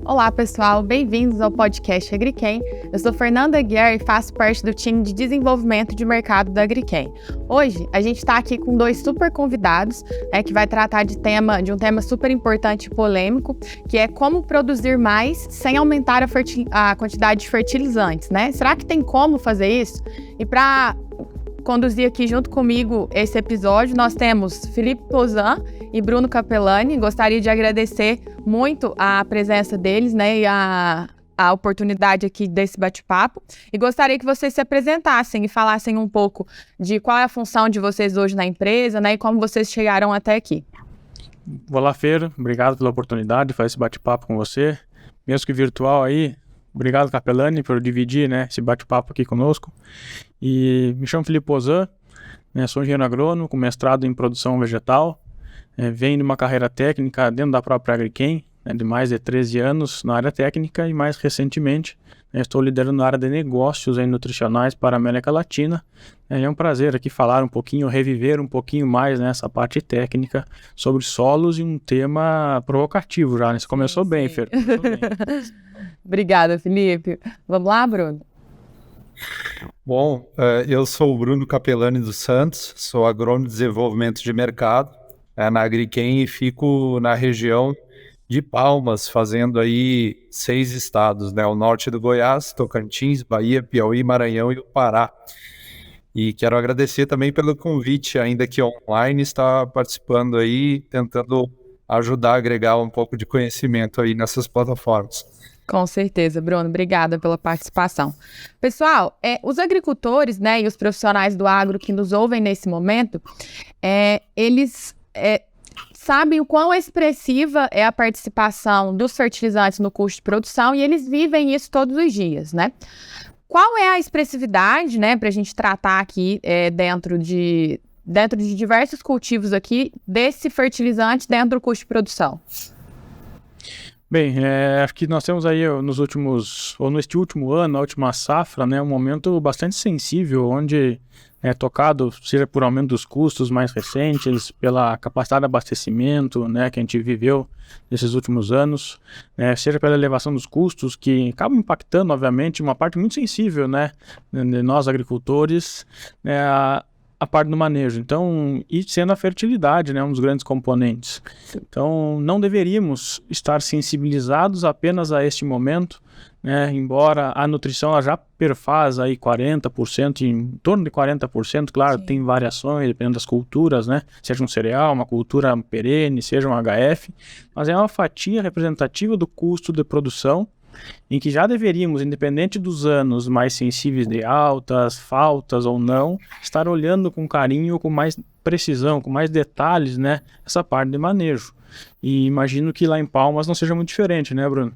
Olá pessoal, bem-vindos ao podcast Agriquem. Eu sou Fernanda Aguiar e faço parte do time de desenvolvimento de mercado da Agriquem. Hoje a gente está aqui com dois super convidados, que vai tratar de um tema super importante e polêmico, que é como produzir mais sem aumentar a quantidade de fertilizantes, né? Será que tem como fazer isso? E para conduzir aqui junto comigo esse episódio, nós temos Felipe Pozan e Bruno Capellani. Gostaria de agradecer muito a presença deles, né, e a oportunidade aqui desse bate-papo. E gostaria que vocês se apresentassem e falassem um pouco de qual é a função de vocês hoje na empresa, né, e como vocês chegaram até aqui. Olá, Fer. Obrigado pela oportunidade de fazer esse bate-papo com você. Mesmo que virtual aí. Obrigado, Capellani, por dividir, né, esse bate-papo aqui conosco. E me chamo Felipe Pozan, né, sou engenheiro agrônomo com mestrado em produção vegetal. Venho de uma carreira técnica dentro da própria Agriquem, né, de mais de 13 anos na área técnica e mais recentemente estou liderando a área de negócios nutricionais para a América Latina. É um prazer aqui falar um pouquinho, reviver um pouquinho mais nessa parte técnica sobre solos e um tema provocativo já, né? Você começou bem, Fer. Começou bem. Obrigada, Felipe. Vamos lá, Bruno? Bom, eu sou o Bruno Capellani dos Santos, sou agrônomo de desenvolvimento de mercado na Agriquem e fico na região de Palmas, fazendo aí 6 estados, né? O norte do Goiás, Tocantins, Bahia, Piauí, Maranhão e o Pará. E quero agradecer também pelo convite, ainda que online, estar participando aí, tentando ajudar a agregar um pouco de conhecimento aí nessas plataformas. Com certeza, Bruno. Obrigada pela participação. Pessoal, os agricultores, né, e os profissionais do agro que nos ouvem nesse momento, eles sabem o quão expressiva é a participação dos fertilizantes no custo de produção e eles vivem isso todos os dias, né? Qual é a expressividade, né, para a gente tratar aqui dentro de diversos cultivos aqui desse fertilizante dentro do custo de produção? Bem, acho que nós temos aí neste último ano, a última safra, né, um momento bastante sensível, onde é tocado, seja por aumento dos custos mais recentes, pela capacidade de abastecimento, né, que a gente viveu nesses últimos anos, seja pela elevação dos custos, que acabam impactando, obviamente, uma parte muito sensível, né, de nós agricultores, né, a parte do manejo. Então, e sendo a fertilidade, né, um dos grandes componentes. Então, não deveríamos estar sensibilizados apenas a este momento, né, embora a nutrição ela já perfaz aí 40%, em torno de 40%, claro, Sim. Tem variações dependendo das culturas, né, seja um cereal, uma cultura perene, seja um HF, mas é uma fatia representativa do custo de produção, em que já deveríamos, independente dos anos mais sensíveis de altas, faltas ou não, estar olhando com carinho, com mais precisão, com mais detalhes, né, essa parte de manejo. E imagino que lá em Palmas não seja muito diferente, né, Bruno?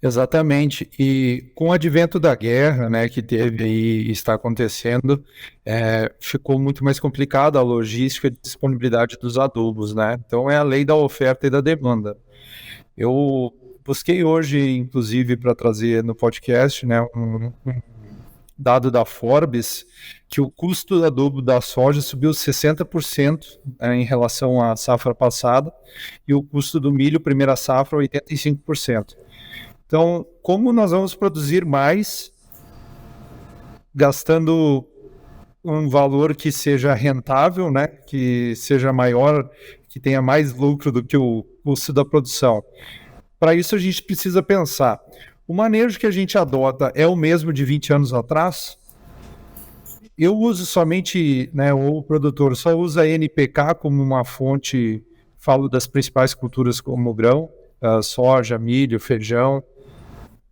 Exatamente, e com o advento da guerra, né, que teve e está acontecendo, ficou muito mais complicada a logística e disponibilidade dos adubos, né, então é a lei da oferta e da demanda. Eu busquei hoje, inclusive, para trazer no podcast, né, um dado da Forbes, que o custo do adubo da soja subiu 60% em relação à safra passada, e o custo do milho, primeira safra, 85%. Então, como nós vamos produzir mais, gastando um valor que seja rentável, né, que seja maior, que tenha mais lucro do que o custo da produção? Para isso, a gente precisa pensar, o manejo que a gente adota é o mesmo de 20 anos atrás? Eu uso somente, né, o produtor só usa NPK como uma fonte, falo das principais culturas como grão, soja, milho, feijão.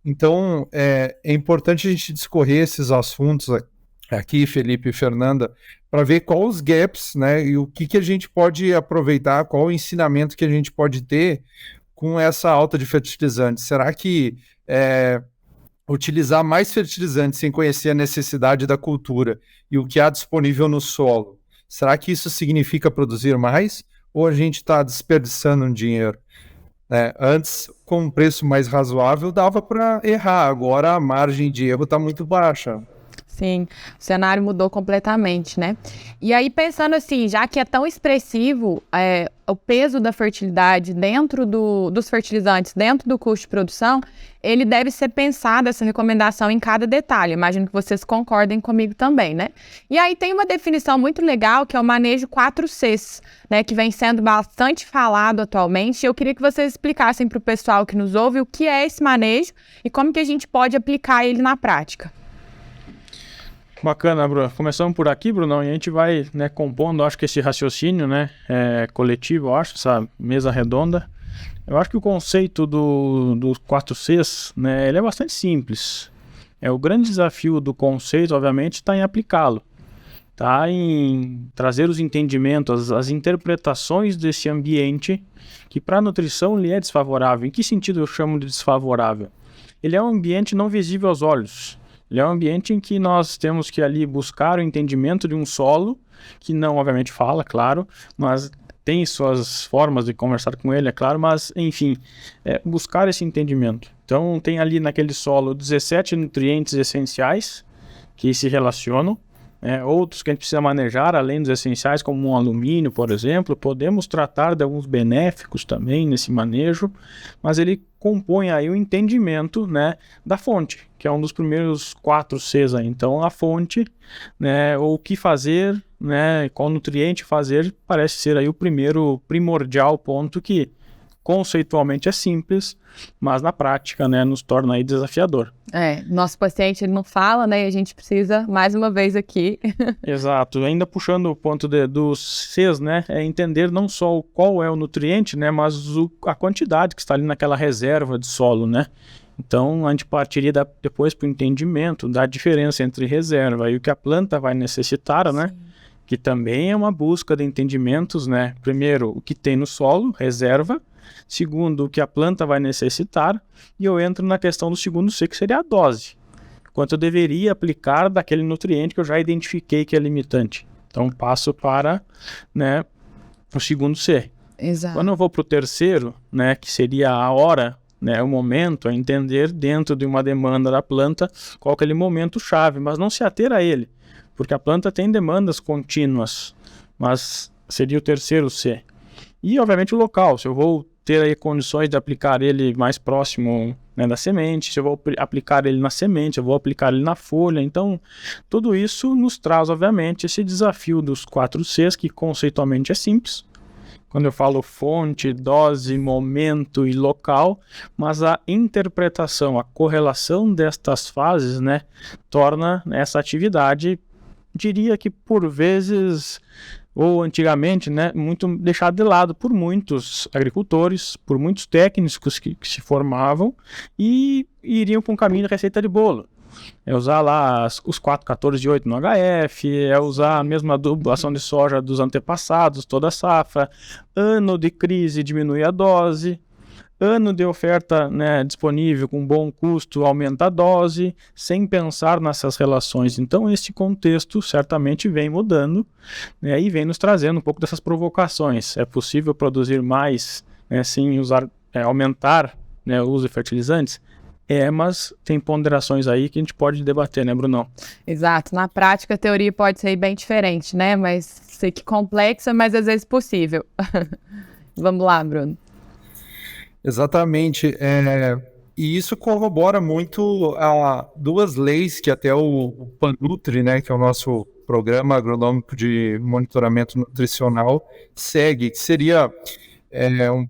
Então, é importante a gente discorrer esses assuntos aqui, Felipe e Fernanda, para ver quais os gaps, né, e o que a gente pode aproveitar, qual o ensinamento que a gente pode ter com essa alta de fertilizantes. Será que utilizar mais fertilizantes sem conhecer a necessidade da cultura e o que há disponível no solo, será que isso significa produzir mais? Ou a gente está desperdiçando um dinheiro? Antes, com um preço mais razoável, dava para errar. Agora a margem de erro está muito baixa. Sim, o cenário mudou completamente, né? E aí, pensando assim, já que é tão expressivo o peso da fertilidade dentro dos fertilizantes, dentro do custo de produção, ele deve ser pensado, essa recomendação, em cada detalhe. Imagino que vocês concordem comigo também, né? E aí tem uma definição muito legal, que é o manejo 4Cs, né? Que vem sendo bastante falado atualmente. Eu queria que vocês explicassem para o pessoal que nos ouve o que é esse manejo e como que a gente pode aplicar ele na prática. Bacana, Bruno. Começamos por aqui, Brunão, e a gente vai, né, compondo, acho que esse raciocínio, né, coletivo, essa mesa redonda. Eu acho que o conceito dos 4Cs, né, ele é bastante simples. O grande desafio do conceito, obviamente, está em aplicá-lo. Está em trazer os entendimentos, as interpretações desse ambiente que para a nutrição lhe é desfavorável. Em que sentido eu chamo de desfavorável? Ele é um ambiente não visível aos olhos. Ele é um ambiente em que nós temos que ali buscar o entendimento de um solo, que não obviamente fala, claro, mas tem suas formas de conversar com ele, é claro, mas enfim, buscar esse entendimento. Então tem ali naquele solo 17 nutrientes essenciais que se relacionam, outros que a gente precisa manejar, além dos essenciais, como um alumínio, por exemplo. Podemos tratar de alguns benéficos também nesse manejo, mas ele compõe aí o entendimento, né, da fonte, que é um dos primeiros 4Cs aí. Então, a fonte, né, ou o que fazer, né, qual nutriente fazer, parece ser aí o primeiro primordial ponto que conceitualmente é simples, mas na prática, né, nos torna aí desafiador. Nosso paciente ele não fala, né, e a gente precisa, mais uma vez aqui. Exato, ainda puxando o ponto dos Cs, né, entender não só qual é o nutriente, né, mas a quantidade que está ali naquela reserva de solo, né. Então, a gente partiria depois para o entendimento da diferença entre reserva e o que a planta vai necessitar, né, que também é uma busca de entendimentos, né, primeiro, o que tem no solo, reserva. Segundo, o que a planta vai necessitar, e eu entro na questão do segundo C, que seria a dose. Quanto eu deveria aplicar daquele nutriente que eu já identifiquei que é limitante. Então, passo para, né, o segundo C. Exato. Quando eu vou para o terceiro, né, que seria a hora, né, o momento, entender dentro de uma demanda da planta qual é aquele momento chave, mas não se ater a ele, porque a planta tem demandas contínuas, mas seria o terceiro C. E, obviamente, o local, se eu vou ter aí condições de aplicar ele mais próximo, né, da semente, se eu vou aplicar ele na semente, eu vou aplicar ele na folha. Então, tudo isso nos traz, obviamente, esse desafio dos 4Cs, que conceitualmente é simples, quando eu falo fonte, dose, momento e local, mas a interpretação, a correlação destas fases, né, torna essa atividade, diria que por vezes, ou antigamente, né, muito deixado de lado por muitos agricultores, por muitos técnicos que se formavam e iriam para um caminho de receita de bolo. Usar lá os 4,14 de 8 no HF, usar a mesma adubulação de soja dos antepassados, toda a safra. Ano de crise, diminui a dose. Ano de oferta, né, disponível com bom custo, aumenta a dose, sem pensar nessas relações. Então, esse contexto certamente vem mudando, né, e vem nos trazendo um pouco dessas provocações. É possível produzir mais, né, sem aumentar, né, o uso de fertilizantes? Mas tem ponderações aí que a gente pode debater, né, Brunão? Exato. Na prática, a teoria pode ser bem diferente, né? Mas sei que complexa, mas às vezes possível. Vamos lá, Bruno. Exatamente. E isso corrobora muito a duas leis que até o PANUTRI, né, que é o nosso Programa Agronômico de Monitoramento Nutricional, segue, que seria um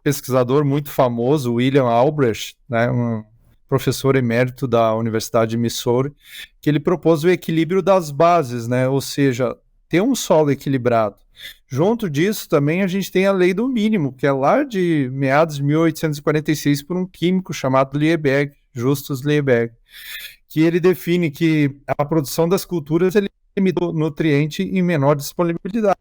pesquisador muito famoso, William Albrecht, né, um professor emérito da Universidade de Missouri, que ele propôs o equilíbrio das bases, né, ou seja, ter um solo equilibrado. Junto disso, também a gente tem a lei do mínimo, que é lá de meados de 1846 por um químico chamado Lieberg, Justus Lieberg, que ele define que a produção das culturas limita o nutriente em menor disponibilidade,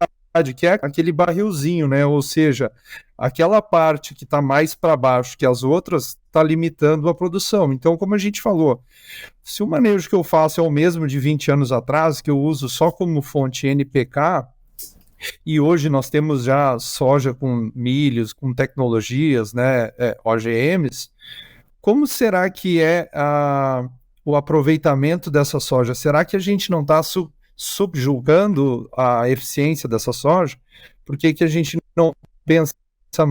que é aquele barrilzinho, né? Ou seja, aquela parte que está mais para baixo que as outras está limitando a produção. Então, como a gente falou, se o manejo que eu faço é o mesmo de 20 anos atrás, que eu uso só como fonte NPK, e hoje nós temos já soja com milhos, com tecnologias, né, OGMs, como será que é o aproveitamento dessa soja? Será que a gente não está subjugando a eficiência dessa soja? Por que que a gente não pensa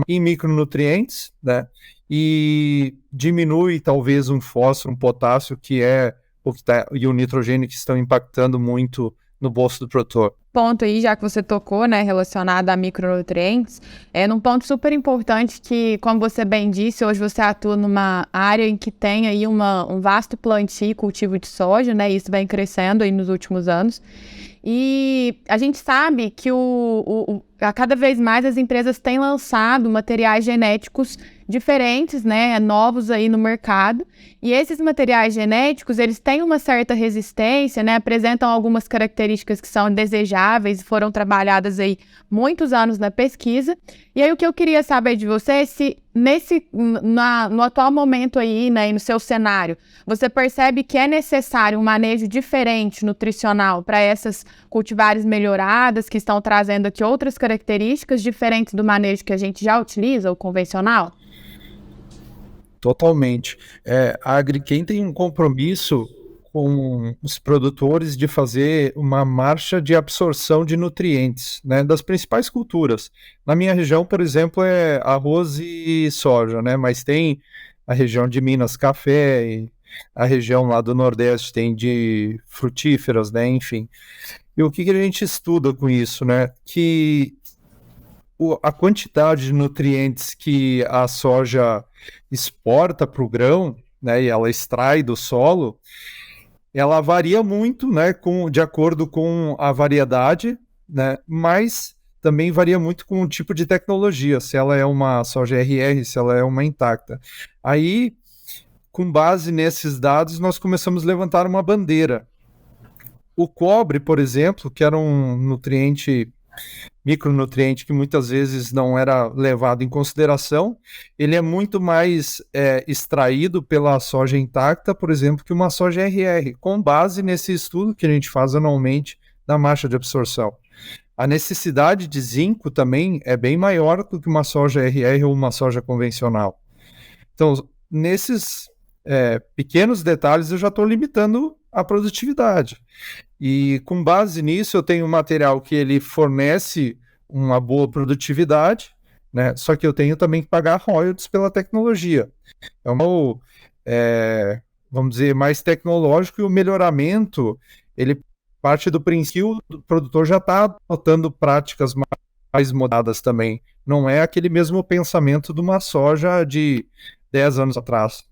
em micronutrientes, né? E diminui talvez um fósforo, um potássio, que é o que e o nitrogênio, que estão impactando muito no bolso do produtor. Ponto aí, já que você tocou, né, relacionado a micronutrientes, num ponto super importante que, como você bem disse, hoje você atua numa área em que tem aí um vasto plantio e cultivo de soja, né, e isso vem crescendo aí nos últimos anos. E a gente sabe que a cada vez mais as empresas têm lançado materiais genéticos diferentes, né, novos aí no mercado. E esses materiais genéticos, eles têm uma certa resistência, né, apresentam algumas características que são desejáveis, foram trabalhadas aí muitos anos na pesquisa. E aí o que eu queria saber de você é se no atual momento aí, né, e no seu cenário, você percebe que é necessário um manejo diferente nutricional para essas cultivares melhoradas, que estão trazendo aqui outras características diferentes do manejo que a gente já utiliza, o convencional? Totalmente. A Agriquem tem um compromisso com os produtores de fazer uma marcha de absorção de nutrientes, né, das principais culturas. Na minha região, por exemplo, é arroz e soja, né, mas tem a região de Minas, café, e a região lá do Nordeste tem de frutíferas, né, enfim. E o que a gente estuda com isso, né, que a quantidade de nutrientes que a soja exporta para o grão, né, e ela extrai do solo, ela varia muito, né, de acordo com a variedade, né, mas também varia muito com o tipo de tecnologia, se ela é uma soja RR, se ela é uma intacta. Aí, com base nesses dados, nós começamos a levantar uma bandeira. O cobre, por exemplo, que era um micronutriente que muitas vezes não era levado em consideração, ele é muito mais extraído pela soja intacta, por exemplo, que uma soja RR, com base nesse estudo que a gente faz anualmente da marcha de absorção. A necessidade de zinco também é bem maior do que uma soja RR ou uma soja convencional. Então, nesses pequenos detalhes, eu já estou limitando a produtividade. E com base nisso, eu tenho um material que ele fornece uma boa produtividade, né? Só que eu tenho também que pagar royalties pela tecnologia. É vamos dizer, mais tecnológico, e o melhoramento, ele parte do princípio que o produtor já está adotando práticas mais modernas também. Não é aquele mesmo pensamento de uma soja de 10 anos atrás.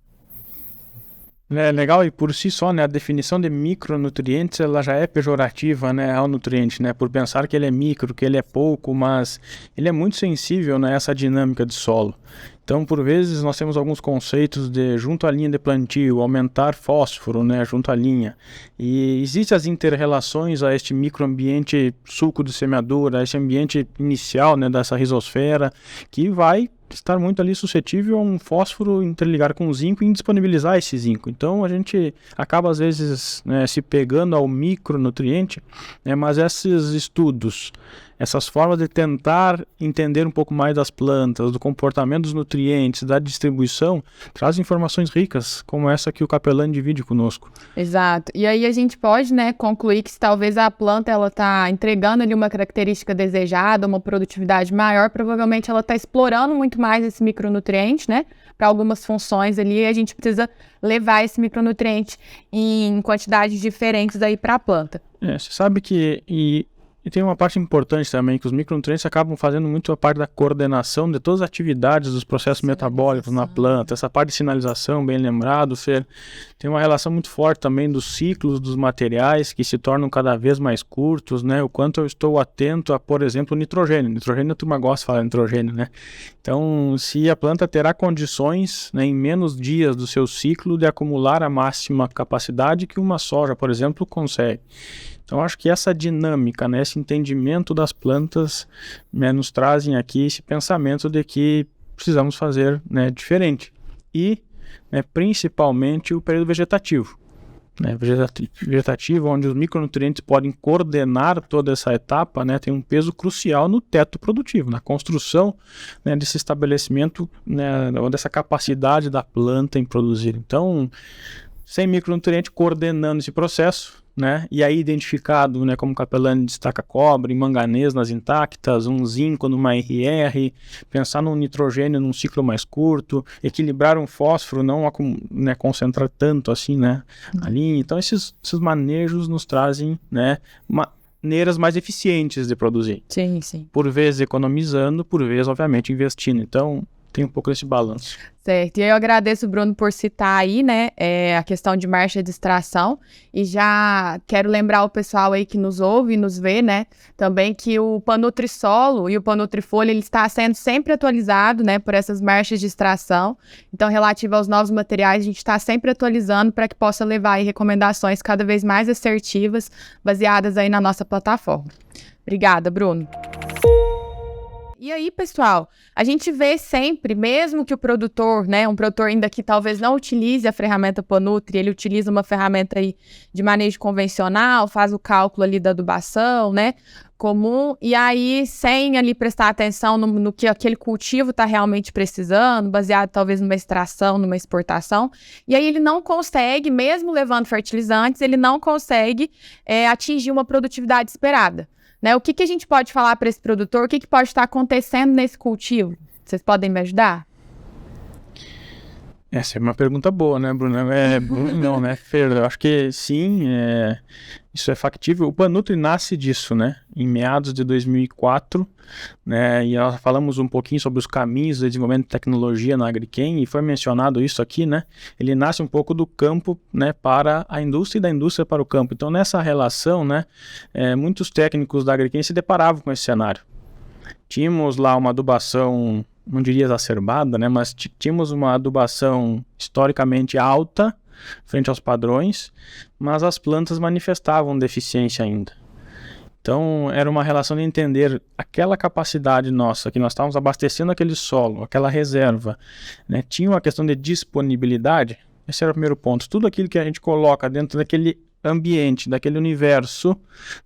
É legal, e por si só, né, a definição de micronutrientes, ela já é pejorativa, né, ao nutriente, né, por pensar que ele é micro, que ele é pouco, mas ele é muito sensível, né, a essa dinâmica de solo. Então, por vezes, nós temos alguns conceitos de junto à linha de plantio, aumentar fósforo, né, junto à linha. E existem as inter-relações a este microambiente sulco de semeadura, a esse ambiente inicial, né, dessa rizosfera, que vai estar muito ali suscetível a um fósforo interligar com o zinco e indisponibilizar esse zinco. Então a gente acaba às vezes, né, se pegando ao micronutriente, né, mas esses estudos, essas formas de tentar entender um pouco mais das plantas, do comportamento dos nutrientes, da distribuição, trazem informações ricas, como essa que o Capellan divide conosco. Exato. E aí a gente pode, né, concluir que se talvez a planta ela está entregando ali uma característica desejada, uma produtividade maior, provavelmente ela está explorando muito mais esse micronutriente, né, para algumas funções ali, e a gente precisa levar esse micronutriente em quantidades diferentes aí para a planta. Você sabe que e tem uma parte importante também, que os micronutrientes acabam fazendo muito a parte da coordenação de todas as atividades dos processos metabólicos na planta. Essa parte de sinalização, bem lembrado, Fer, tem uma relação muito forte também dos ciclos dos materiais, que se tornam cada vez mais curtos, né? O quanto eu estou atento a, por exemplo, o nitrogênio. Nitrogênio, a turma gosta de falar nitrogênio, né? Então, se a planta terá condições, né, em menos dias do seu ciclo de acumular a máxima capacidade que uma soja, por exemplo, consegue. Então, acho que essa dinâmica, né, esse entendimento das plantas, né, nos trazem aqui esse pensamento de que precisamos fazer, né, diferente. E, né, principalmente, o período vegetativo. Né, vegetativo, onde os micronutrientes podem coordenar toda essa etapa, né, tem um peso crucial no teto produtivo, na construção, né, desse estabelecimento, né, dessa capacidade da planta em produzir. Então, sem micronutriente coordenando esse processo, né? E aí identificado, né, como Capelani destaca cobre, manganês nas intactas, um zinco numa RR, pensar num nitrogênio num ciclo mais curto, equilibrar um fósforo, não né, concentrar tanto assim, né, ali. Então esses manejos nos trazem, né, maneiras mais eficientes de produzir. Sim, sim. Por vezes economizando, por vezes, obviamente, investindo. Então tem um pouco desse balanço. Certo, e eu agradeço, Bruno, por citar aí, né, a questão de marcha de extração, e já quero lembrar o pessoal aí que nos ouve e nos vê, né, também que o Panutri-Solo e o Panutri-Folha, ele está sendo sempre atualizado, né, por essas marchas de extração, então, relativo aos novos materiais, a gente está sempre atualizando para que possa levar aí recomendações cada vez mais assertivas, baseadas aí na nossa plataforma. Obrigada, Bruno. E aí, pessoal, a gente vê sempre, mesmo que o produtor, né, um produtor ainda que talvez não utilize a ferramenta Panutri, ele utiliza uma ferramenta aí de manejo convencional, faz o cálculo ali da adubação, né, comum, e aí sem ali prestar atenção no que aquele cultivo está realmente precisando, baseado talvez numa extração, numa exportação, e aí ele não consegue, mesmo levando fertilizantes, ele não consegue atingir uma produtividade esperada. Né? O que a gente pode falar para esse produtor? O que pode estar acontecendo nesse cultivo? Vocês podem me ajudar? Essa é uma pergunta boa, né, Bruno? Não, né, Fer? Eu acho que sim, isso é factível. O Panutri nasce disso, né? Em meados de 2004, né? E nós falamos um pouquinho sobre os caminhos de desenvolvimento de tecnologia na Agrichem, e foi mencionado isso aqui, né? Ele nasce um pouco do campo, né, para a indústria e da indústria para o campo. Então, nessa relação, né, muitos técnicos da Agrichem se deparavam com esse cenário. Tínhamos lá uma adubação, não diria exacerbada, né, mas tínhamos uma adubação historicamente alta frente aos padrões, mas as plantas manifestavam deficiência ainda. Então, era uma relação de entender aquela capacidade nossa, que nós estávamos abastecendo aquele solo, aquela reserva, né, tinha uma questão de disponibilidade. Esse era o primeiro ponto. Tudo aquilo que a gente coloca dentro daquele ambiente, daquele universo,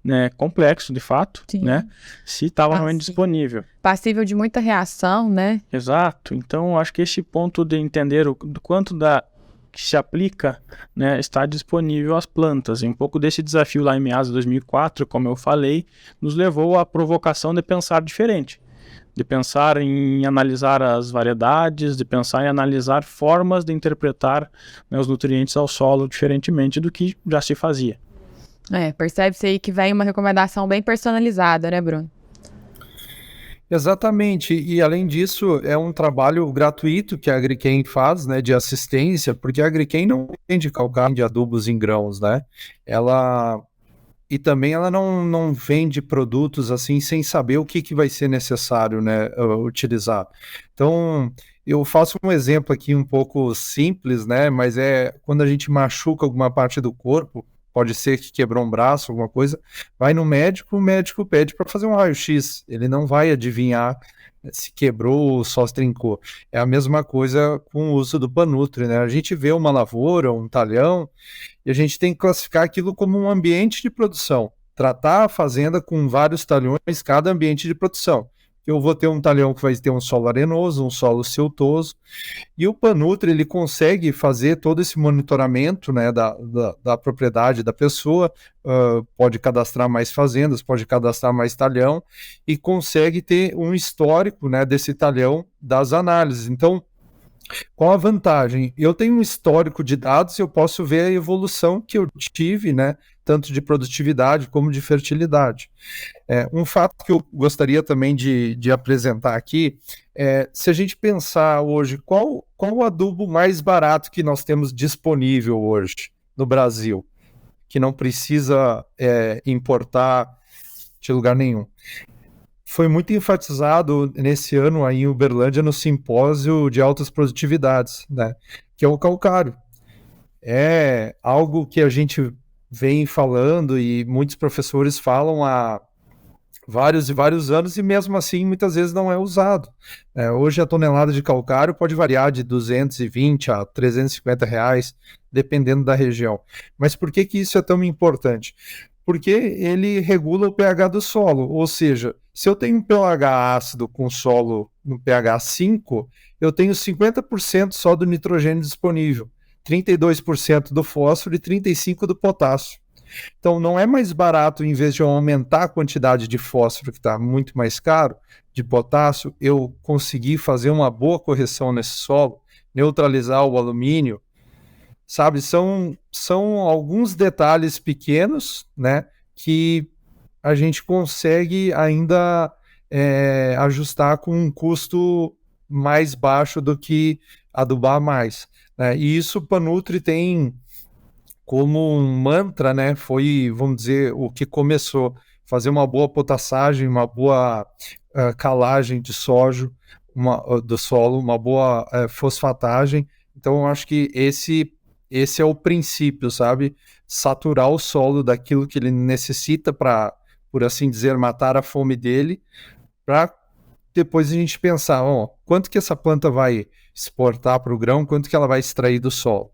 né, complexo de fato, né, se estava realmente disponível. Passível de muita reação, né? Exato. Então, acho que esse ponto de entender do quanto que se aplica, né, está disponível às plantas. E um pouco desse desafio lá em meados de 2004, como eu falei, nos levou à provocação de pensar diferente. De pensar em analisar as variedades, de pensar em analisar formas de interpretar, né, os nutrientes ao solo diferentemente do que já se fazia. Percebe-se aí que vem uma recomendação bem personalizada, né, Bruno? Exatamente, e além disso, é um trabalho gratuito que a Agrichem faz, né, de assistência, porque a Agrichem não vende calcário de adubos em grãos, né? E também ela não vende produtos assim sem saber o que vai ser necessário, né, utilizar. Então, eu faço um exemplo aqui um pouco simples, né, mas quando a gente machuca alguma parte do corpo, pode ser que quebrou um braço, alguma coisa, vai no médico, o médico pede para fazer um raio-x, ele não vai adivinhar se quebrou ou só se trincou. É a mesma coisa com o uso do Panutri, né? A gente vê uma lavoura, um talhão, e a gente tem que classificar aquilo como um ambiente de produção. Tratar a fazenda com vários talhões, cada ambiente de produção. Eu vou ter um talhão que vai ter um solo arenoso, um solo siltoso, e o Panutri ele consegue fazer todo esse monitoramento, né, da propriedade da pessoa, pode cadastrar mais fazendas, pode cadastrar mais talhão, e consegue ter um histórico, né, desse talhão das análises. Então, qual a vantagem? Eu tenho um histórico de dados e eu posso ver a evolução que eu tive, né, tanto de produtividade como de fertilidade. Um fato que eu gostaria também de apresentar aqui se a gente pensar hoje, qual o adubo mais barato que nós temos disponível hoje no Brasil, que não precisa importar de lugar nenhum? Foi muito enfatizado nesse ano aí em Uberlândia no simpósio de altas produtividades, né, que é o calcário. É algo que a gente vem falando e muitos professores falam há vários e vários anos e mesmo assim muitas vezes não é usado. Hoje a tonelada de calcário pode variar de 220 a 350 reais, dependendo da região. Mas por que isso é tão importante? Porque ele regula o pH do solo, ou seja, se eu tenho um pH ácido com solo no pH 5, eu tenho 50% só do nitrogênio disponível. 32% do fósforo e 35% do potássio. Então, não é mais barato, em vez de eu aumentar a quantidade de fósforo, que está muito mais caro, de potássio, eu conseguir fazer uma boa correção nesse solo, neutralizar o alumínio, sabe? São alguns detalhes pequenos, né, que a gente consegue ainda ajustar com um custo mais baixo do que adubar mais, né? E isso o Panutri tem como um mantra, né? Foi, vamos dizer, o que começou. Fazer uma boa potassagem, uma boa calagem de sojo do solo, uma boa fosfatagem. Então, eu acho que esse é o princípio, sabe? Saturar o solo daquilo que ele necessita para, por assim dizer, matar a fome dele, para depois a gente pensar, quanto que essa planta vai exportar para o grão, quanto que ela vai extrair do solo.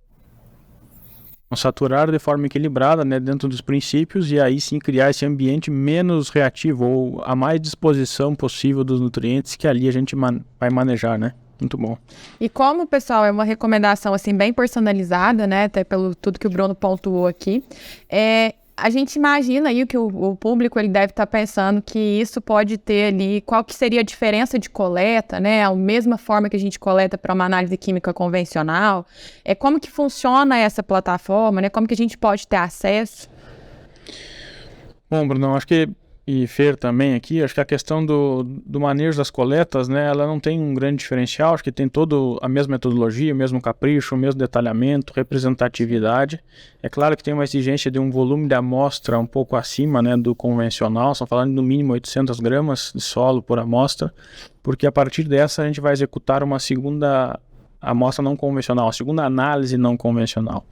Saturar de forma equilibrada, né, dentro dos princípios, e aí sim criar esse ambiente menos reativo, ou a mais disposição possível dos nutrientes que ali a gente vai manejar, né? Muito bom. E como, pessoal, é uma recomendação assim bem personalizada, né, até pelo tudo que o Bruno pontuou aqui, a gente imagina aí que o público ele deve estar pensando que isso pode ter ali, qual que seria a diferença de coleta, né? A mesma forma que a gente coleta para uma análise química convencional. Como que funciona essa plataforma, né? Como que a gente pode ter acesso? Bom, Bruno, acho que, e Fer também aqui, acho que a questão do manejo das coletas, né, ela não tem um grande diferencial, acho que tem toda a mesma metodologia, o mesmo capricho, o mesmo detalhamento, representatividade. É claro que tem uma exigência de um volume de amostra um pouco acima, né, do convencional, estamos falando de no mínimo 800 gramas de solo por amostra, porque a partir dessa a gente vai executar uma segunda amostra não convencional, a segunda análise não convencional.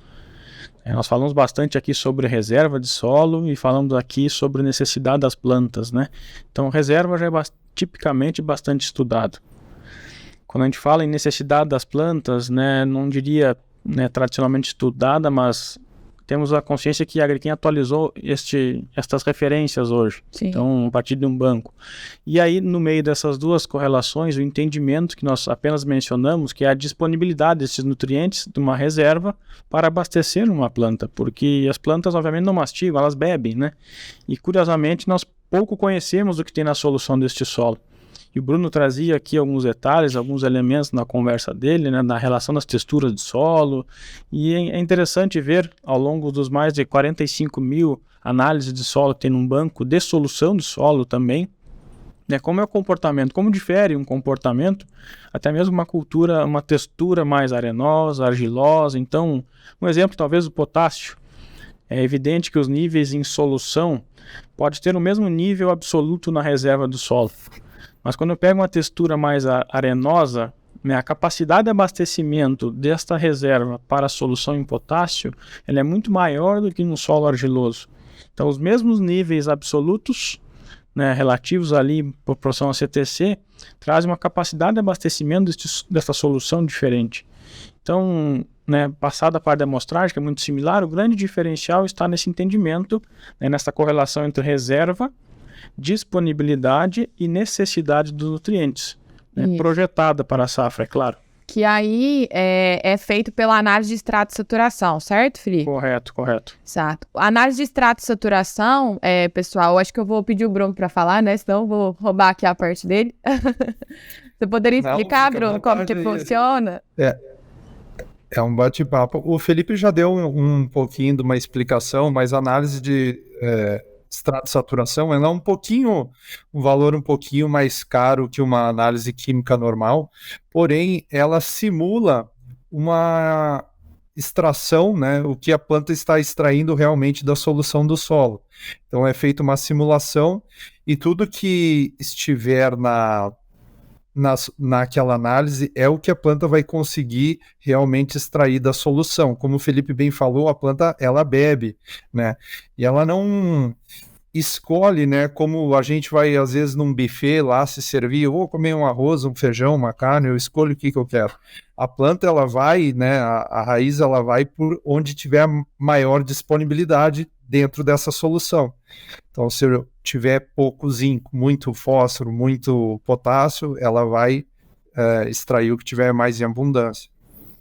Nós falamos bastante aqui sobre reserva de solo e falamos aqui sobre necessidade das plantas, né? Então, reserva já é tipicamente bastante estudado. Quando a gente fala em necessidade das plantas, né, não diria, né, tradicionalmente estudada, mas temos a consciência que a Agriquem atualizou estas referências hoje. Sim. Então, a partir de um banco. E aí, no meio dessas duas correlações, o entendimento que nós apenas mencionamos, que é a disponibilidade desses nutrientes de uma reserva para abastecer uma planta, porque as plantas, obviamente, não mastigam, elas bebem, né? E, curiosamente, nós pouco conhecemos o que tem na solução deste solo. E o Bruno trazia aqui alguns detalhes, alguns elementos na conversa dele, né, na relação das texturas de solo. E é interessante ver, ao longo dos mais de 45 mil análises de solo que tem num banco de solução de solo também, né, como é o comportamento, como difere um comportamento, até mesmo uma cultura, uma textura mais arenosa, argilosa. Então, um exemplo talvez o potássio. É evidente que os níveis em solução podem ter o mesmo nível absoluto na reserva do solo. Mas quando eu pego uma textura mais arenosa, né, a capacidade de abastecimento desta reserva para a solução em potássio, ela é muito maior do que no solo argiloso. Então, os mesmos níveis absolutos, né, relativos ali em proporção a CTC, trazem uma capacidade de abastecimento dessa solução diferente. Então, né, passada a parte da amostragem, que é muito similar, o grande diferencial está nesse entendimento, né, nessa correlação entre reserva, disponibilidade e necessidade dos nutrientes, né, projetada para a safra, é claro. Que aí é feito pela análise de extrato de saturação, certo, Felipe? Correto. Exato. A análise de extrato de saturação, pessoal, acho que eu vou pedir o Bruno para falar, né? Senão eu vou roubar aqui a parte dele. Você poderia explicar, Bruno, como que funciona? É um bate-papo. O Felipe já deu um pouquinho de uma explicação, mas a análise de extrato de saturação ela é um valor um pouquinho mais caro que uma análise química normal, porém ela simula uma extração, né, o que a planta está extraindo realmente da solução do solo. Então é feita uma simulação e tudo que estiver naquela análise é o que a planta vai conseguir realmente extrair da solução. Como o Felipe bem falou, a planta ela bebe, né? E ela não escolhe, né? Como a gente vai às vezes num buffet lá se servir, eu vou comer um arroz, um feijão, uma carne, eu escolho o que eu quero. A planta ela vai, né? A raiz ela vai por onde tiver maior disponibilidade dentro dessa solução. Então, se eu tiver pouco zinco, muito fósforo, muito potássio, ela vai extrair o que tiver mais em abundância.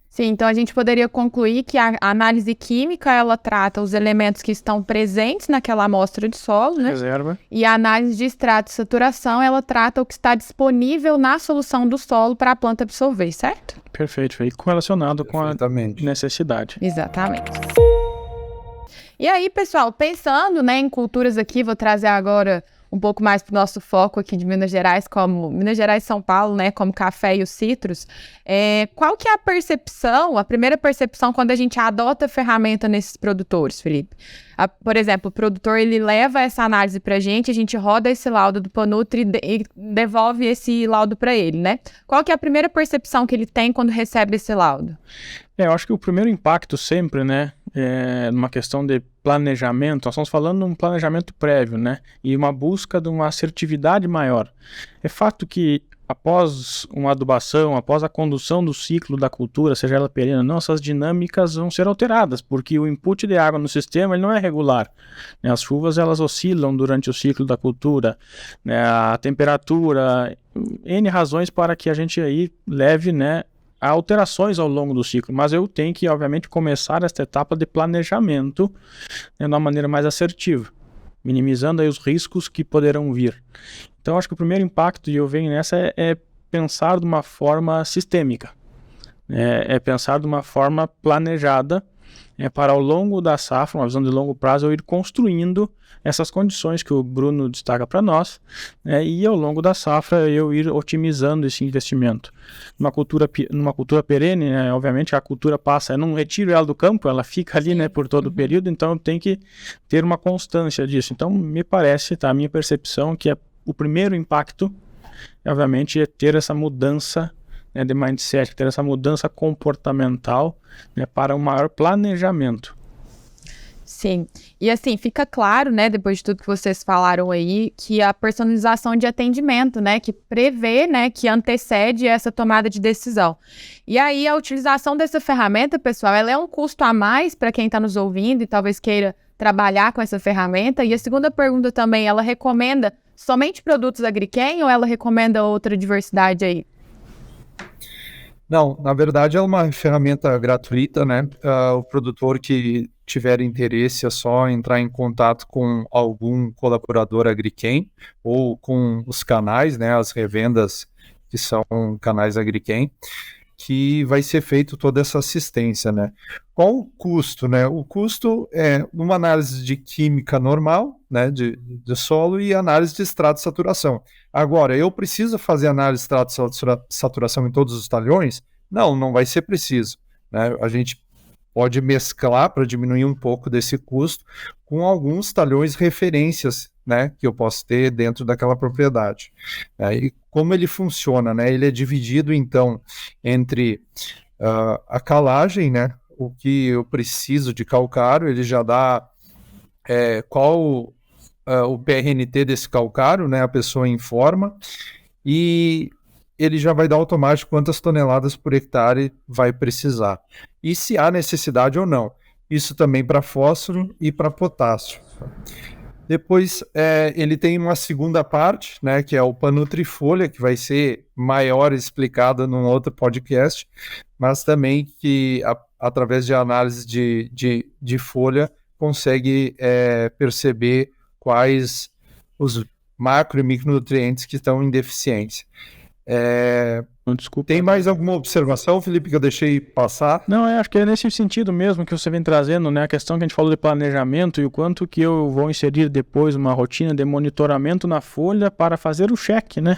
Sim, então a gente poderia concluir que a análise química, ela trata os elementos que estão presentes naquela amostra de solo, né? Reserva. E a análise de extrato e saturação, ela trata o que está disponível na solução do solo para a planta absorver, certo? Perfeito, aí correlacionado com a necessidade. Exatamente. E aí, pessoal, pensando, né, em culturas aqui, vou trazer agora um pouco mais para o nosso foco aqui de Minas Gerais, como Minas Gerais e São Paulo, né, como café e os citros. Qual que é a percepção, a primeira percepção quando a gente adota a ferramenta nesses produtores, Felipe? Por exemplo, o produtor, ele leva essa análise para a gente roda esse laudo do Panutri e devolve esse laudo para ele, né? Qual que é a primeira percepção que ele tem quando recebe esse laudo? Eu acho que o primeiro impacto sempre, né, numa questão de planejamento, nós estamos falando de um planejamento prévio, né, e uma busca de uma assertividade maior. É fato que após uma adubação, após a condução do ciclo da cultura, seja ela perene ou não, essas dinâmicas vão ser alteradas, porque o input de água no sistema ele não é regular, né? As chuvas elas oscilam durante o ciclo da cultura, né? A temperatura, N razões para que a gente aí leve, né, a alterações ao longo do ciclo, mas eu tenho que, obviamente, começar esta etapa de planejamento, né, de uma maneira mais assertiva, minimizando aí os riscos que poderão vir. Então, acho que o primeiro impacto, e eu venho nessa, é pensar de uma forma sistêmica, é pensar de uma forma planejada, para ao longo da safra, uma visão de longo prazo, eu ir construindo essas condições que o Bruno destaca para nós, e ao longo da safra eu ir otimizando esse investimento. Numa cultura perene, né, obviamente a cultura passa, eu não retiro ela do campo, ela fica ali, né, por todo o período, então eu tenho que ter uma constância disso. Então me parece, a minha percepção, que o primeiro impacto, obviamente, é ter essa mudança, né, de mindset, ter essa mudança comportamental, né, para um maior planejamento. Sim, e assim, fica claro, né, depois de tudo que vocês falaram aí, que a personalização de atendimento, né, que prevê, né, que antecede essa tomada de decisão. E aí, a utilização dessa ferramenta, pessoal, ela é um custo a mais para quem está nos ouvindo e talvez queira trabalhar com essa ferramenta. E a segunda pergunta também, ela recomenda somente produtos Agrichem ou ela recomenda outra diversidade aí? Não, na verdade é uma ferramenta gratuita, né? O produtor que tiver interesse é só entrar em contato com algum colaborador Agrichem ou com os canais, né? As revendas que são canais Agrichem, que vai ser feito toda essa assistência, né? Qual o custo, né? O custo é uma análise de química normal, né? De solo e análise de extrato e saturação. Agora, eu preciso fazer análise de extrato e saturação em todos os talhões? Não vai ser preciso, né? A gente pode mesclar para diminuir um pouco desse custo com alguns talhões referências, né, que eu posso ter dentro daquela propriedade. E como ele funciona, né? Ele é dividido, então, entre a calagem, né? O que eu preciso de calcário, ele já dá qual o PRNT desse calcário, né? A pessoa informa, e ele já vai dar automático quantas toneladas por hectare vai precisar. E se há necessidade ou não. Isso também para fósforo e para potássio. Depois, ele tem uma segunda parte, né, que é o Panutri Folha, que vai ser maior explicada num outro podcast, mas também que, através de análise de folha, consegue perceber quais os macro e micronutrientes que estão em deficiência. Desculpa. Tem mais alguma observação, Felipe, que eu deixei passar? Não, acho que é nesse sentido mesmo que você vem trazendo, né? A questão que a gente falou de planejamento e o quanto que eu vou inserir depois uma rotina de monitoramento na folha para fazer o cheque, né?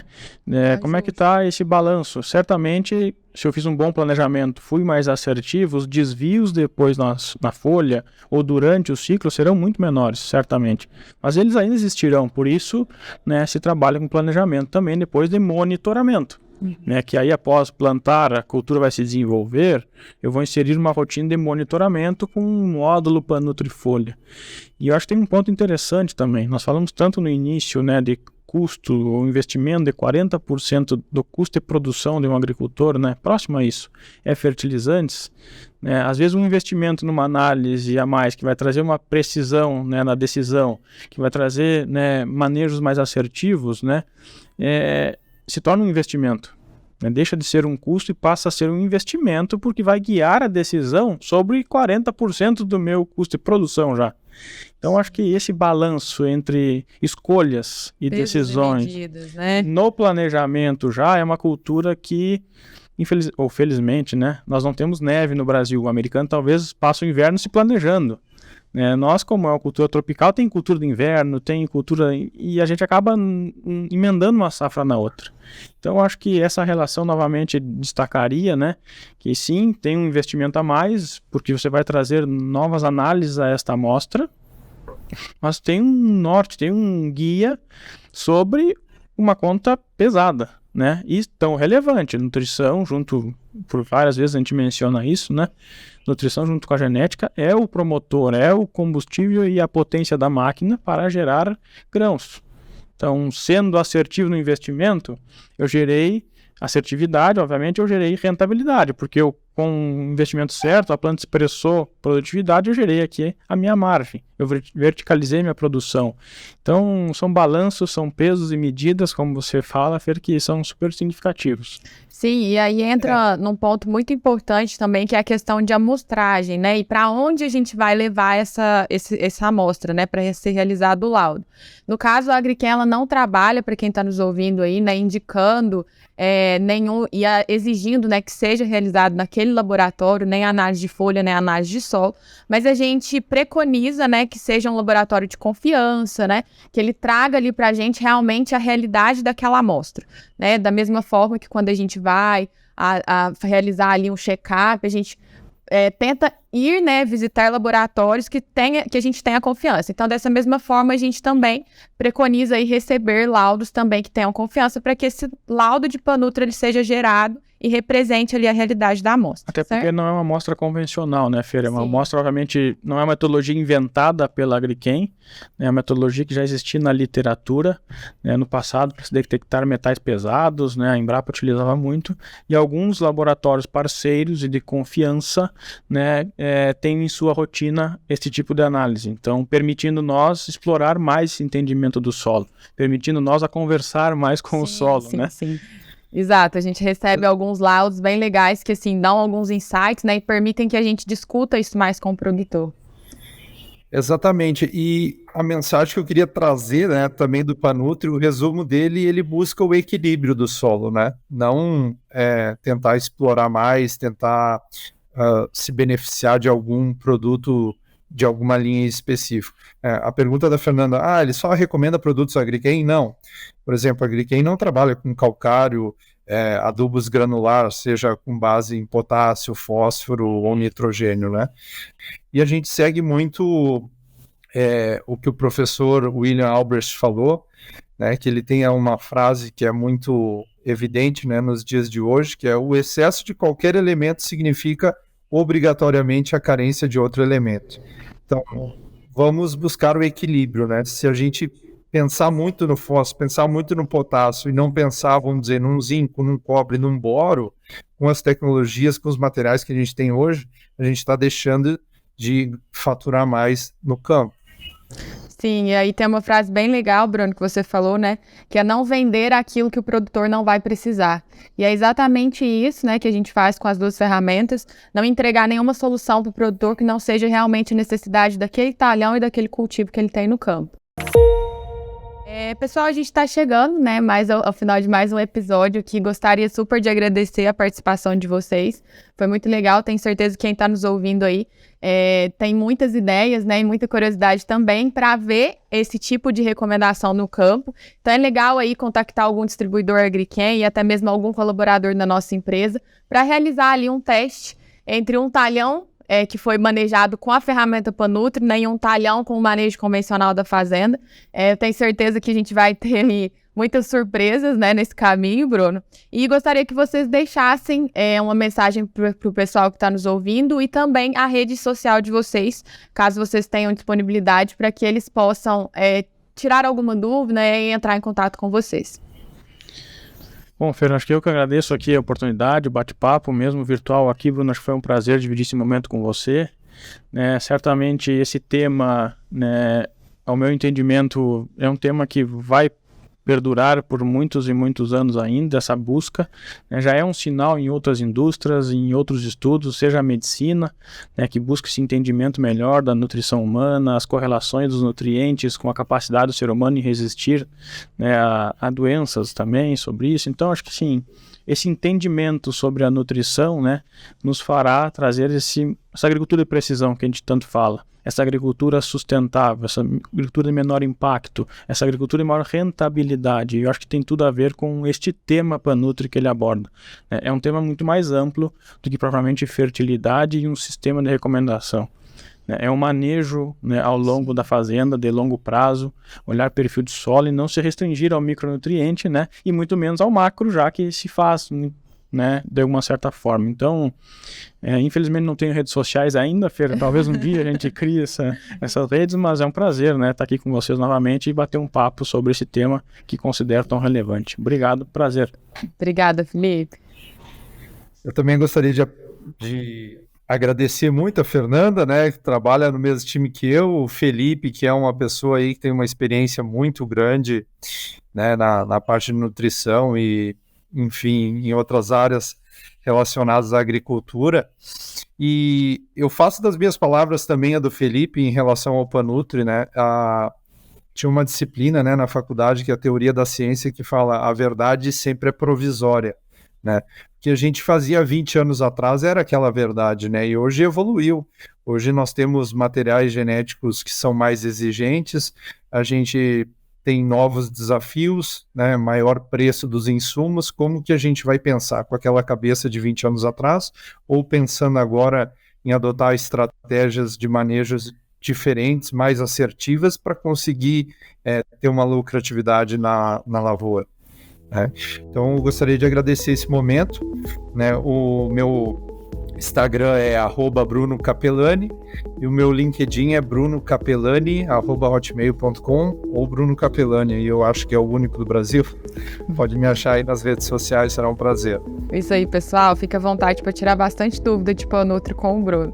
Como é que está esse balanço? Certamente, se eu fiz um bom planejamento, fui mais assertivo, os desvios depois na folha ou durante o ciclo serão muito menores, certamente. Mas eles ainda existirão, por isso, né, se trabalha com planejamento também depois de monitoramento. Né, que aí após plantar a cultura vai se desenvolver, eu vou inserir uma rotina de monitoramento com um módulo Panutri Folha. E eu acho que tem um ponto interessante também, nós falamos tanto no início, né, de custo ou investimento de 40% do custo de produção de um agricultor, né, próximo a isso, é fertilizantes, né, às vezes um investimento numa análise a mais que vai trazer uma precisão, né, na decisão, que vai trazer, né, manejos mais assertivos, né, se torna um investimento. né? Deixa de ser um custo e passa a ser um investimento, porque vai guiar a decisão sobre 40% do meu custo de produção já. Então, acho que esse balanço entre escolhas e Pesos decisões e medidas, né? no planejamento já é uma cultura que, felizmente, né, nós não temos neve no Brasil. O americano talvez passe o inverno se planejando. Nós, como é uma cultura tropical, tem cultura de inverno, tem cultura... E a gente acaba emendando uma safra na outra. Então, acho que essa relação, novamente, destacaria, né? Que sim, tem um investimento a mais, porque você vai trazer novas análises a esta amostra, mas tem um norte, tem um guia sobre uma conta pesada, né? E tão relevante. Nutrição, por várias vezes a gente menciona isso, né? Nutrição junto com a genética é o promotor, é o combustível e a potência da máquina para gerar grãos. Então, sendo assertivo no investimento, eu gerei assertividade, obviamente eu gerei rentabilidade, porque com o investimento certo, a planta expressou produtividade, eu gerei aqui a minha margem, eu verticalizei minha produção. Então, são balanços, são pesos e medidas, como você fala, Fer, que são super significativos. Sim, e aí entra num ponto muito importante também, que é a questão de amostragem, né? E para onde a gente vai levar essa amostra, né? Para ser realizado o laudo. No caso, a Agrichem, ela não trabalha, para quem está nos ouvindo aí, né? Indicando exigindo, né, que seja realizado naquele laboratório, nem análise de folha, nem análise de solo, mas a gente preconiza, né, que seja um laboratório de confiança, né, que ele traga ali para a gente realmente a realidade daquela amostra, né, da mesma forma que quando a gente vai a realizar ali um check-up, a gente tenta ir, né, visitar laboratórios que a gente tenha confiança. Então, dessa mesma forma, a gente também preconiza aí receber laudos também que tenham confiança para que esse laudo de Panutri ele seja gerado e represente ali a realidade da amostra. Até certo? porque não é uma amostra convencional, né, Fer? É uma Sim. amostra, obviamente, não é uma metodologia inventada pela Agrichem, né? É uma metodologia que já existia na literatura, né, no passado, para se detectar metais pesados, né? A Embrapa utilizava muito, e alguns laboratórios parceiros e de confiança, né, têm em sua rotina esse tipo de análise. Então, permitindo nós explorar mais esse entendimento do solo, permitindo nós a conversar mais com o solo, né? Sim. Exato, a gente recebe alguns laudos bem legais que, assim, dão alguns insights, né, e permitem que a gente discuta isso mais com o produtor. Exatamente, e a mensagem que eu queria trazer, né, também do Panutri, o resumo dele, ele busca o equilíbrio do solo, né, não tentar explorar mais, tentar se beneficiar de algum produto, de alguma linha específica. A pergunta da Fernanda, ele só recomenda produtos Agrichem? Não. Por exemplo, a Agrichem não trabalha com calcário, adubos granular, seja com base em potássio, fósforo ou nitrogênio, né? E a gente segue muito o que o professor William Albrecht falou, né, que ele tem uma frase que é muito evidente, né, nos dias de hoje, que é: o excesso de qualquer elemento significa obrigatoriamente a carência de outro elemento. Então, vamos buscar o equilíbrio, né? Se a gente pensar muito no fósforo, pensar muito no potássio e não pensar, vamos dizer, num zinco, num cobre, num boro, com as tecnologias, com os materiais que a gente tem hoje, a gente está deixando de faturar mais no campo. Sim, e aí tem uma frase bem legal, Bruno, que você falou, né? Que é não vender aquilo que o produtor não vai precisar. E é exatamente isso, né, que a gente faz com as duas ferramentas, não entregar nenhuma solução para o produtor que não seja realmente necessidade daquele talhão e daquele cultivo que ele tem no campo. Pessoal, a gente está chegando, né, ao final de mais um episódio, que gostaria super de agradecer a participação de vocês. Foi muito legal, tenho certeza que quem está nos ouvindo aí tem muitas ideias, né, e muita curiosidade também para ver esse tipo de recomendação no campo. Então é legal aí contactar algum distribuidor Agrichem e até mesmo algum colaborador da nossa empresa para realizar ali um teste entre um talhão que foi manejado com a ferramenta Panutri, né, e um talhão com o manejo convencional da fazenda. Eu tenho certeza que a gente vai ter ali muitas surpresas, né, nesse caminho, Bruno. E gostaria que vocês deixassem uma mensagem para o pessoal que está nos ouvindo e também a rede social de vocês, caso vocês tenham disponibilidade, para que eles possam tirar alguma dúvida e entrar em contato com vocês. Bom, Fer, acho que eu que agradeço aqui a oportunidade, o bate-papo mesmo virtual aqui, Bruno, acho que foi um prazer dividir esse momento com você. Certamente esse tema, né, ao meu entendimento, é um tema que vai perdurar por muitos e muitos anos ainda, essa busca, né, já é um sinal em outras indústrias, em outros estudos, seja a medicina, né, que busca esse entendimento melhor da nutrição humana, as correlações dos nutrientes com a capacidade do ser humano em resistir, né, a doenças também sobre isso. Então, acho que sim, esse entendimento sobre a nutrição, né, nos fará trazer essa agricultura de precisão que a gente tanto fala, essa agricultura sustentável, essa agricultura de menor impacto, essa agricultura de maior rentabilidade. Eu acho que tem tudo a ver com este tema Panutri que ele aborda. É um tema muito mais amplo do que propriamente fertilidade e um sistema de recomendação. É um manejo, né, ao longo da fazenda, de longo prazo, olhar perfil de solo e não se restringir ao micronutriente, né, e muito menos ao macro, já que se faz, né, de alguma certa forma. Então, infelizmente não tenho redes sociais ainda, Fer, talvez um dia a gente crie essas redes, mas é um prazer, né, estar aqui com vocês novamente e bater um papo sobre esse tema que considero tão relevante. Obrigado, prazer. Obrigada, Felipe. Eu também gostaria de agradecer muito a Fernanda, né, que trabalha no mesmo time que eu, o Felipe, que é uma pessoa aí que tem uma experiência muito grande, né, na parte de nutrição e, enfim, em outras áreas relacionadas à agricultura. E eu faço das minhas palavras também a do Felipe em relação ao Panutri, né, tinha uma disciplina, né, na faculdade que é a teoria da ciência que fala a verdade sempre é provisória, né? O que a gente fazia 20 anos atrás era aquela verdade, né? E hoje evoluiu. Hoje nós temos materiais genéticos que são mais exigentes, a gente tem novos desafios, né? Maior preço dos insumos. Como que a gente vai pensar com aquela cabeça de 20 anos atrás ou pensando agora em adotar estratégias de manejos diferentes, mais assertivas para conseguir ter uma lucratividade na lavoura? Então eu gostaria de agradecer esse momento, né? O meu Instagram é @BrunoCapellani e o meu LinkedIn é brunocapellani@hotmail.com ou Bruno Capellani, e eu acho que é o único do Brasil. Pode me achar aí nas redes sociais, será um prazer. Isso aí, pessoal, fica à vontade para tirar bastante dúvida de Panutri com o Bruno.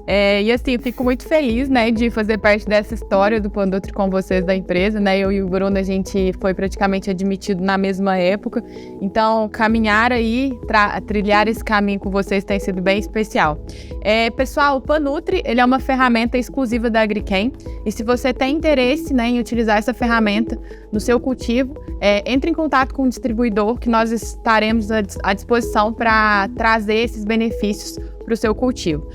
E assim, eu fico muito feliz, né, de fazer parte dessa história do Panutri com vocês da empresa, né? Eu e o Bruno, a gente foi praticamente admitido na mesma época, então caminhar aí, trilhar esse caminho com vocês tem sido bem especial. Pessoal, o Panutri, ele é uma ferramenta exclusiva da Agriquem, e se você tem interesse, né, em utilizar essa ferramenta no seu cultivo, entre em contato com o distribuidor que nós estaremos à disposição para trazer esses benefícios para o seu cultivo.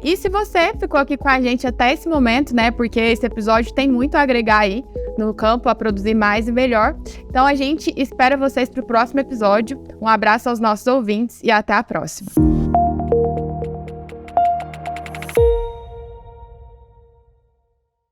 E se você ficou aqui com a gente até esse momento, né, porque esse episódio tem muito a agregar aí no campo, a produzir mais e melhor, então a gente espera vocês para o próximo episódio. Um abraço aos nossos ouvintes e até a próxima.